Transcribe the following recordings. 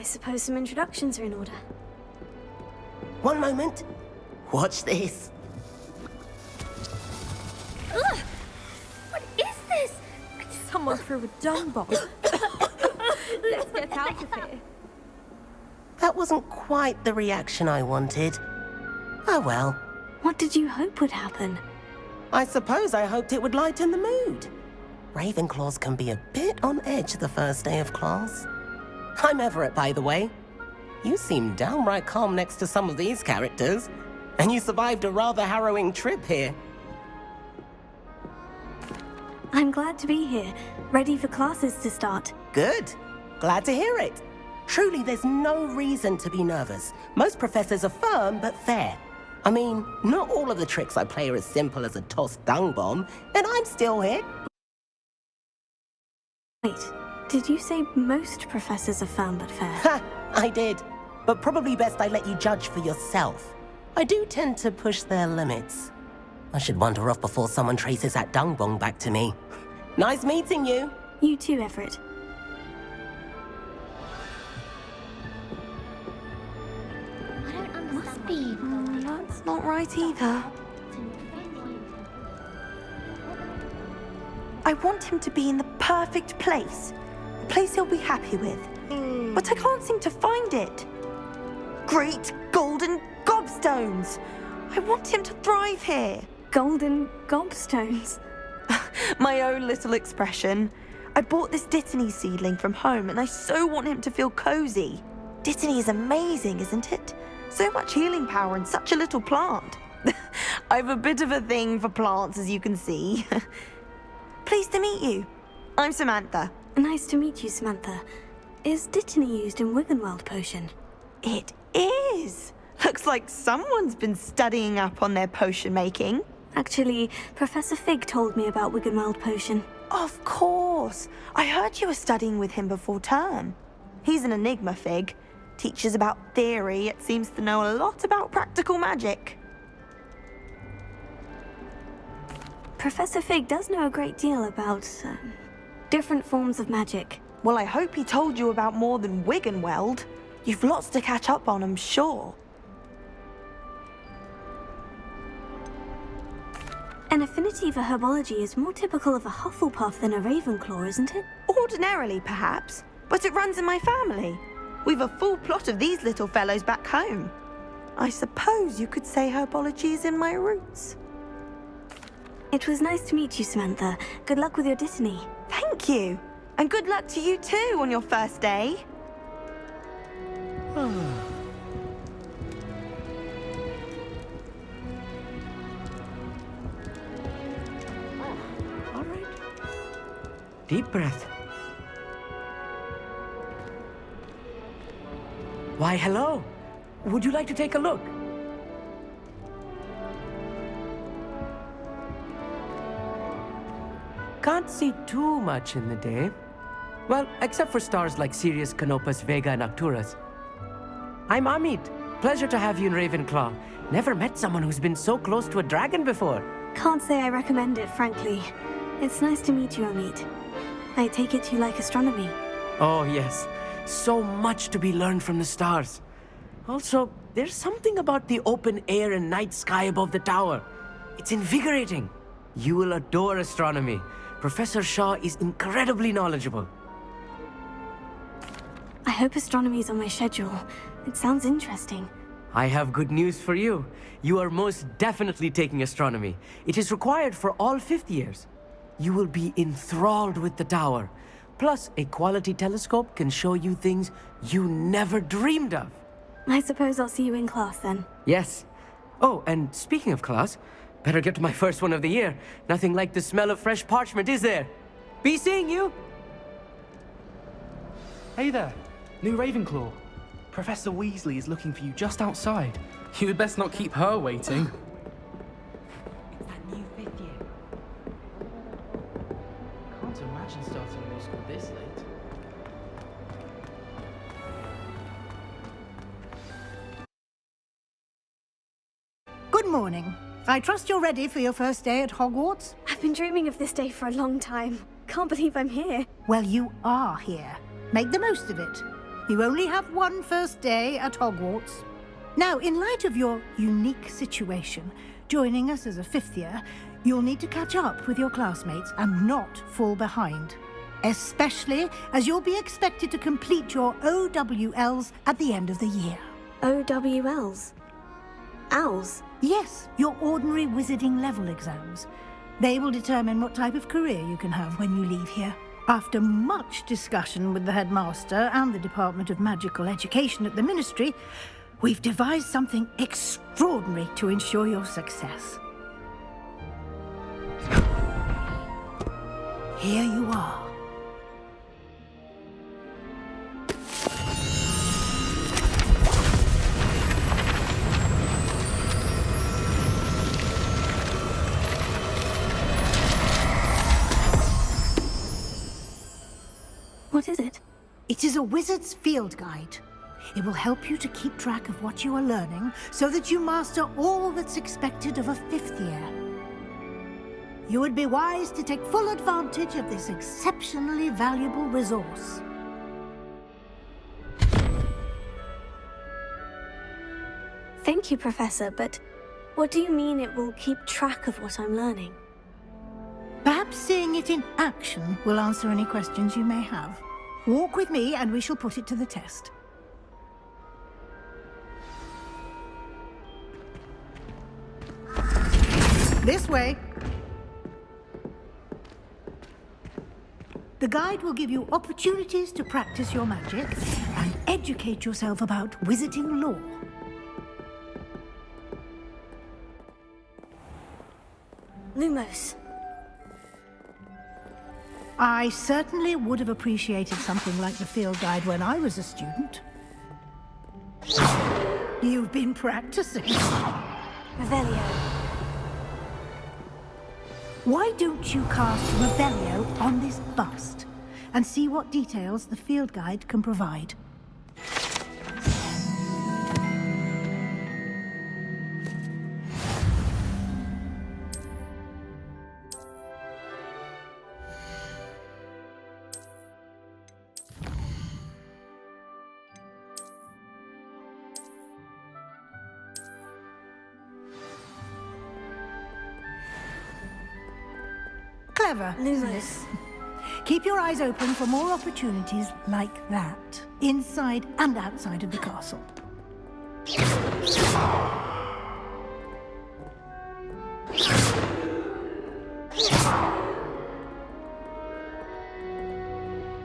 I suppose some introductions are in order. One moment. Watch this. Ugh! What is this? Someone threw a dung bomb. Let's get out of here. That wasn't quite the reaction I wanted. Oh well. What did you hope would happen? I suppose I hoped it would lighten the mood. Ravenclaws can be a bit on edge the first day of class. I'm Everett, by the way. You seem downright calm next to some of these characters, and you survived a rather harrowing trip here. I'm glad to be here, ready for classes to start. Good. Glad to hear it. Truly, there's no reason to be nervous. Most professors are firm but fair. I mean, not all of the tricks I play are as simple as a tossed dung bomb, and I'm still here. Wait, did you say most professors are firm but fair? Ha! I did. But probably best I let you judge for yourself. I do tend to push their limits. I should wander off before someone traces that dung bomb back to me. Nice meeting you. You too, Everett. Must be. That's not right either. I want him to be in the perfect place. A place he'll be happy with. But I can't seem to find it. Great golden gobstones! I want him to thrive here. Golden gobstones. My own little expression. I bought this Dittany seedling from home and I so want him to feel cozy. Dittany is amazing, isn't it? So much healing power in such a little plant. I've a bit of a thing for plants, as you can see. Pleased to meet you. I'm Samantha. Nice to meet you, Samantha. Is Dittany used in Wiggenweld potion? It is. Looks like someone's been studying up on their potion making. Actually, Professor Fig told me about Wiggenweld potion. Of course. I heard you were studying with him before term. He's an enigma, Fig. Teaches about theory, yet seems to know a lot about practical magic. Professor Fig does know a great deal about different forms of magic. Well, I hope he told you about more than Wiggenweld. You've lots to catch up on, I'm sure. An affinity for herbology is more typical of a Hufflepuff than a Ravenclaw, isn't it? Ordinarily, perhaps, but it runs in my family. We've a full plot of these little fellows back home. I suppose you could say herbology is in my roots. It was nice to meet you, Samantha. Good luck with your Dittany. Thank you. And good luck to you too on your first day. All right. Deep breath. Why, hello. Would you like to take a look? Can't see too much in the day. Well, except for stars like Sirius, Canopus, Vega, and Arcturus. I'm Amit. Pleasure to have you in Ravenclaw. Never met someone who's been so close to a dragon before. Can't say I recommend it, frankly. It's nice to meet you, Amit. I take it you like astronomy. Oh, yes. So much to be learned from the stars. Also, there's something about the open air and night sky above the tower. It's invigorating. You will adore astronomy. Professor Shaw is incredibly knowledgeable. I hope astronomy's on my schedule. It sounds interesting. I have good news for you. You are most definitely taking astronomy. It is required for all fifth years. You will be enthralled with the tower. Plus, a quality telescope can show you things you never dreamed of. I suppose I'll see you in class then. Yes. Oh, and speaking of class, better get to my first one of the year. Nothing like the smell of fresh parchment, is there? Be seeing you! Hey there, new Ravenclaw. Professor Weasley is looking for you just outside. You had best not keep her waiting. It's that new fifth year. Can't imagine starting law school this late. Good morning. I trust you're ready for your first day at Hogwarts? I've been dreaming of this day for a long time. Can't believe I'm here. Well, you are here. Make the most of it. You only have one first day at Hogwarts. Now, in light of your unique situation, joining us as a fifth year, you'll need to catch up with your classmates and not fall behind. Especially as you'll be expected to complete your OWLs at the end of the year. OWLs? Owls? Yes, your ordinary wizarding level exams. They will determine what type of career you can have when you leave here. After much discussion with the headmaster and the Department of Magical Education at the Ministry, we've devised something extraordinary to ensure your success. Here you are. What is it? It is a wizard's field guide. It will help you to keep track of what you are learning so that you master all that's expected of a fifth year. You would be wise to take full advantage of this exceptionally valuable resource. Thank you, Professor, but what do you mean it will keep track of what I'm learning? Perhaps seeing it in action will answer any questions you may have. Walk with me and we shall put it to the test. This way. The guide will give you opportunities to practice your magic and educate yourself about wizarding lore. Lumos. I certainly would have appreciated something like the field guide when I was a student. You've been practicing. Revelio. Why don't you cast Revelio on this bust and see what details the field guide can provide? Clever. Lumos. Keep your eyes open for more opportunities like that, inside and outside of the castle.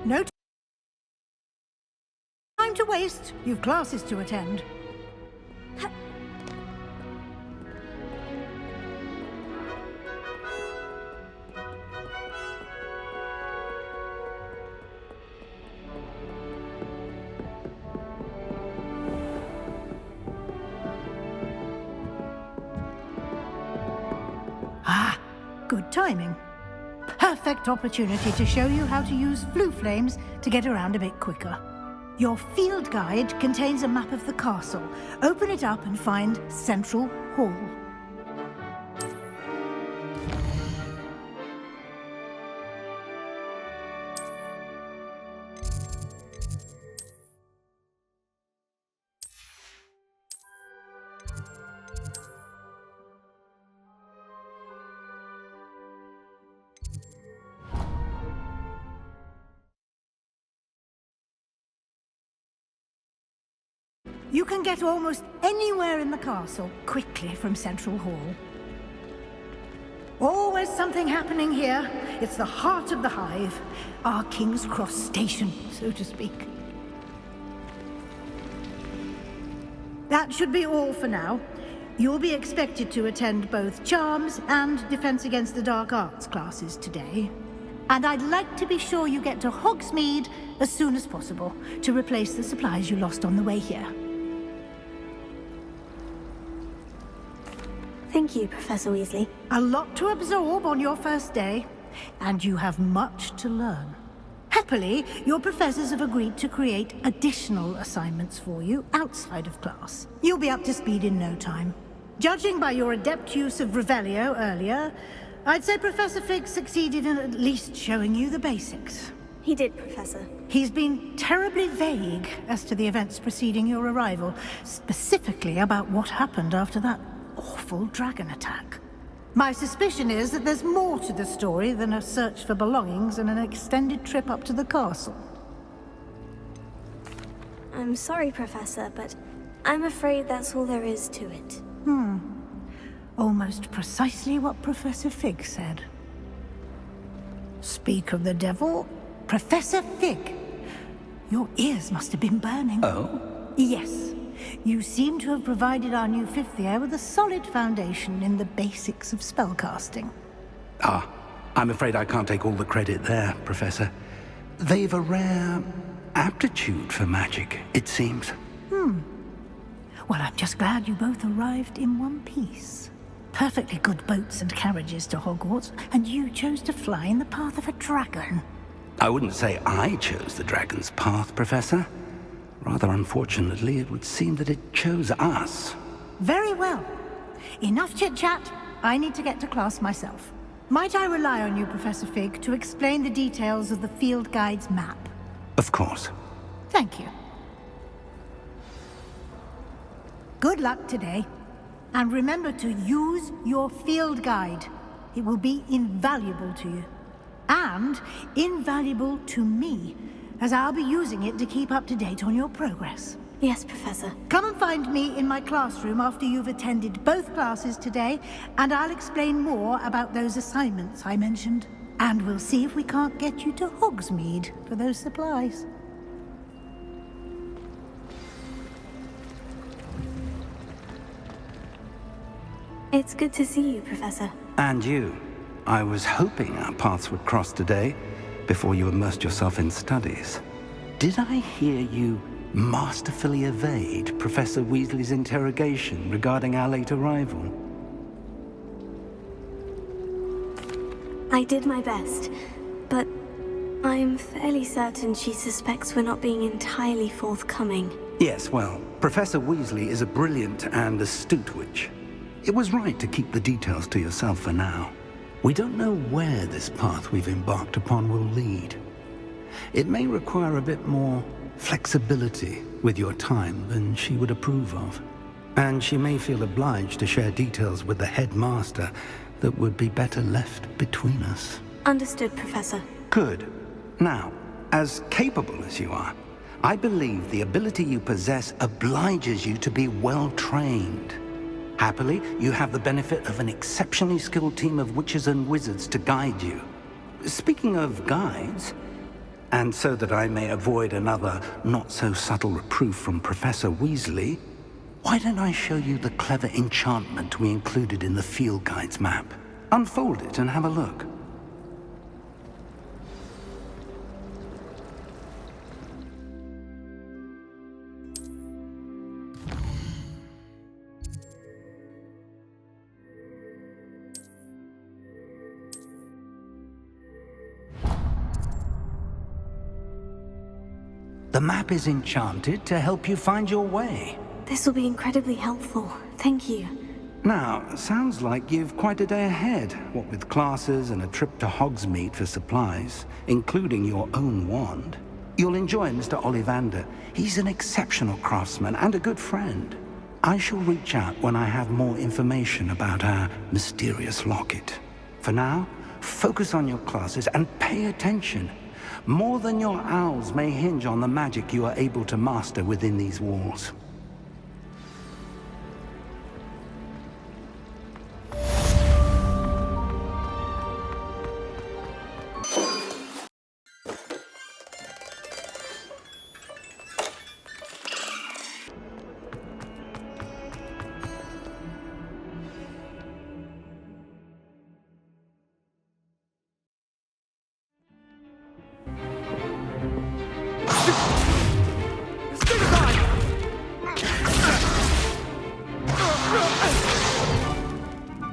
No time to waste. You've classes to attend. Good timing. Perfect opportunity to show you how to use flue flames to get around a bit quicker. Your field guide contains a map of the castle. Open it up and find Central Hall. You can get almost anywhere in the castle quickly from Central Hall. Always something happening here. It's the heart of the hive, our King's Cross station, so to speak. That should be all for now. You'll be expected to attend both Charms and Defense Against the Dark Arts classes today. And I'd like to be sure you get to Hogsmeade as soon as possible to replace the supplies you lost on the way here. Thank you, Professor Weasley. A lot to absorb on your first day, and you have much to learn. Happily, your professors have agreed to create additional assignments for you outside of class. You'll be up to speed in no time. Judging by your adept use of Revelio earlier, I'd say Professor Fig succeeded in at least showing you the basics. He did, Professor. He's been terribly vague as to the events preceding your arrival, specifically about what happened after that awful dragon attack. My suspicion is that there's more to the story than a search for belongings and an extended trip up to the castle. I'm sorry, Professor, but I'm afraid that's all there is to it. Almost precisely what Professor Fig said. Speak of the devil, Professor Fig. Your ears must have been burning. Oh? Yes. You seem to have provided our new fifth year with a solid foundation in the basics of spellcasting. Ah, I'm afraid I can't take all the credit there, Professor. They've a rare aptitude for magic, it seems. Well, I'm just glad you both arrived in one piece. Perfectly good boats and carriages to Hogwarts, and you chose to fly in the path of a dragon. I wouldn't say I chose the dragon's path, Professor. Rather unfortunately, it would seem that it chose us. Very well. Enough chit-chat. I need to get to class myself. Might I rely on you, Professor Fig, to explain the details of the field guide's map? Of course. Thank you. Good luck today. And remember to use your field guide. It will be invaluable to you. And invaluable to me, as I'll be using it to keep up to date on your progress. Yes, Professor. Come and find me in my classroom after you've attended both classes today, and I'll explain more about those assignments I mentioned. And we'll see if we can't get you to Hogsmeade for those supplies. It's good to see you, Professor. And you. I was hoping our paths would cross today, before you immersed yourself in studies. Did I hear you masterfully evade Professor Weasley's interrogation regarding our late arrival? I did my best, but I'm fairly certain she suspects we're not being entirely forthcoming. Yes, well, Professor Weasley is a brilliant and astute witch. It was right to keep the details to yourself for now. We don't know where this path we've embarked upon will lead. It may require a bit more flexibility with your time than she would approve of. And she may feel obliged to share details with the headmaster that would be better left between us. Understood, Professor. Good. Now, as capable as you are, I believe the ability you possess obliges you to be well trained. Happily, you have the benefit of an exceptionally skilled team of witches and wizards to guide you. Speaking of guides, and so that I may avoid another not-so-subtle reproof from Professor Weasley, why don't I show you the clever enchantment we included in the field guide's map? Unfold it and have a look. The map is enchanted to help you find your way. This will be incredibly helpful. Thank you. Now, sounds like you've quite a day ahead, what with classes and a trip to Hogsmeade for supplies, including your own wand. You'll enjoy Mr. Ollivander. He's an exceptional craftsman and a good friend. I shall reach out when I have more information about our mysterious locket. For now, focus on your classes and pay attention. More than your owls may hinge on the magic you are able to master within these walls.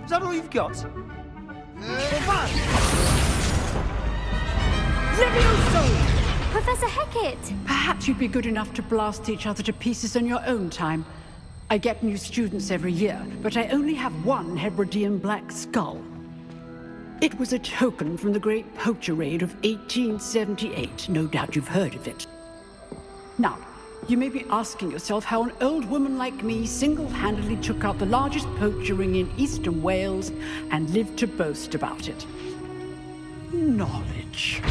Is that all you've got? Levioso! Professor Hecat! Perhaps you'd be good enough to blast each other to pieces in your own time. I get new students every year, but I only have one Hebridean black skull. It was a token from the Great Poacher Raid of 1878. No doubt you've heard of it. Now, you may be asking yourself how an old woman like me single-handedly took out the largest poacher ring in eastern Wales and lived to boast about it. Knowledge.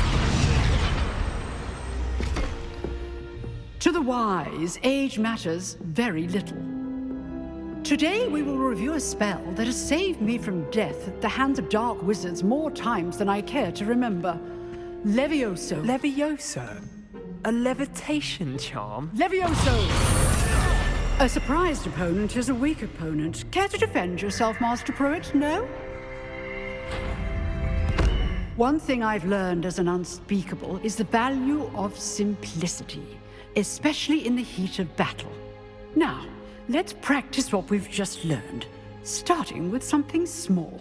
To the wise, age matters very little. Today we will review a spell that has saved me from death at the hands of dark wizards more times than I care to remember. Levioso. Levioso? A levitation charm? Levioso! A surprised opponent is a weak opponent. Care to defend yourself, Master Pruitt? No? One thing I've learned as an unspeakable is the value of simplicity, especially in the heat of battle. Now, let's practice what we've just learned, starting with something small.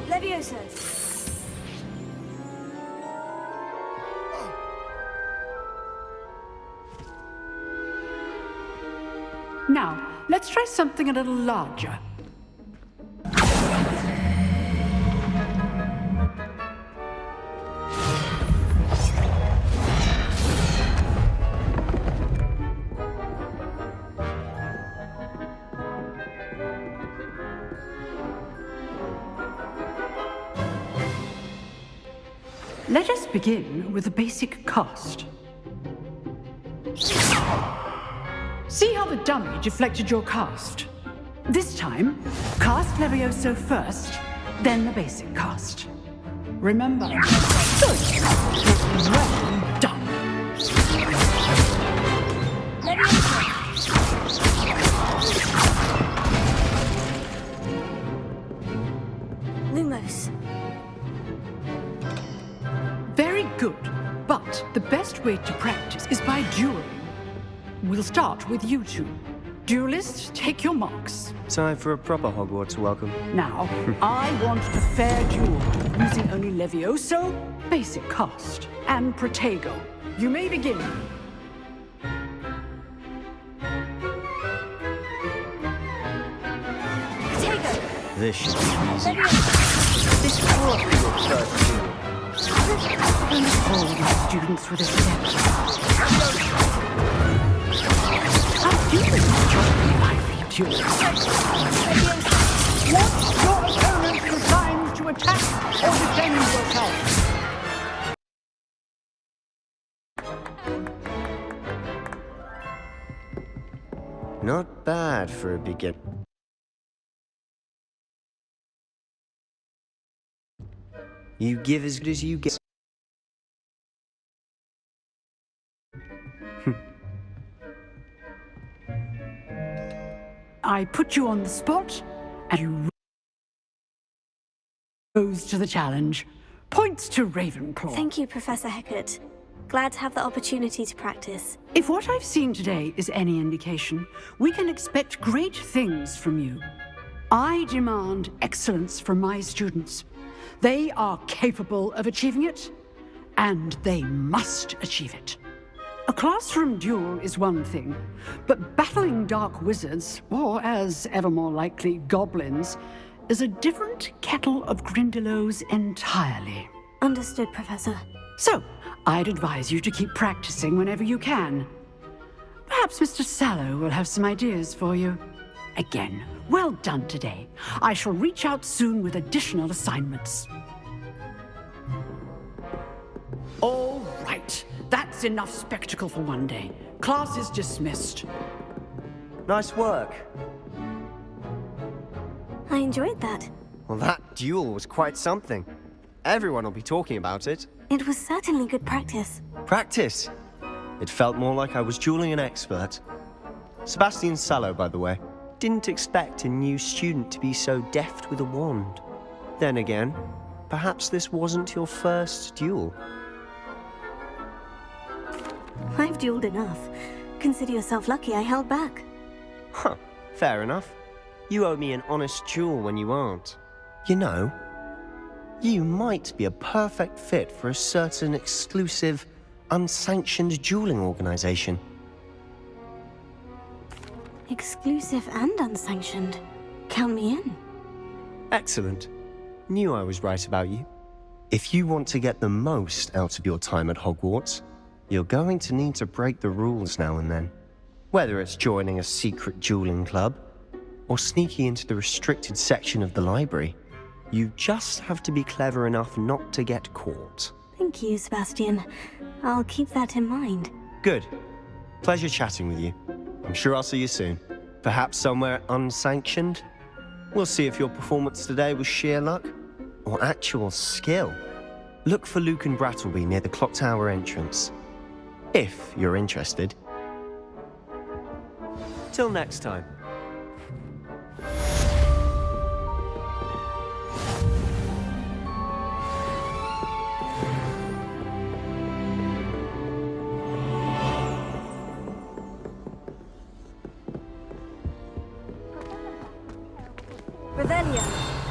Levioso. Now, let's try something a little larger. Let us begin with a basic cast. See how the dummy deflected your cast? This time, cast Levioso first, then the basic cast. Remember, good. Well done. Lumos. Very good, but the best way to practice is by dueling. We'll start with you two. Duelists, take your marks. Time for a proper Hogwarts welcome. Now, I want a fair duel, using only Levioso, basic cast, and Protego. You may begin. Protego. This should be easy. This will be your first duel. All these students with a step. How do you enjoy lively duels? Want your opponent designed to attack or defend yourself? Not bad for a beginner. You give as good as you get. I put you on the spot, and you rose to the challenge. Points to Ravenclaw. Thank you, Professor Hecat. Glad to have the opportunity to practice. If what I've seen today is any indication, we can expect great things from you. I demand excellence from my students. They are capable of achieving it, and they must achieve it. A classroom duel is one thing, but battling dark wizards, or as ever more likely, goblins, is a different kettle of Grindylows entirely. Understood, Professor. So, I'd advise you to keep practicing whenever you can. Perhaps Mr. Sallow will have some ideas for you. Again, well done today. I shall reach out soon with additional assignments. All right. That's enough spectacle for one day. Class is dismissed. Nice work. I enjoyed that. Well, that duel was quite something. Everyone will be talking about it. It was certainly good practice. Practice. It felt more like I was dueling an expert. Sebastian Sallow, by the way. Didn't expect a new student to be so deft with a wand. Then again, perhaps this wasn't your first duel. I've dueled enough. Consider yourself lucky I held back. Huh, fair enough. You owe me an honest duel when you aren't. You know, you might be a perfect fit for a certain exclusive, unsanctioned dueling organization. Exclusive and unsanctioned. Count me in. Excellent. Knew I was right about you. If you want to get the most out of your time at Hogwarts, you're going to need to break the rules now and then. Whether it's joining a secret dueling club, or sneaking into the restricted section of the library, you just have to be clever enough not to get caught. Thank you, Sebastian. I'll keep that in mind. Good. Pleasure chatting with you. I'm sure I'll see you soon. Perhaps somewhere unsanctioned? We'll see if your performance today was sheer luck or actual skill. Look for Luke and Brattleby near the clock tower entrance, if you're interested. Till next time. Revelio.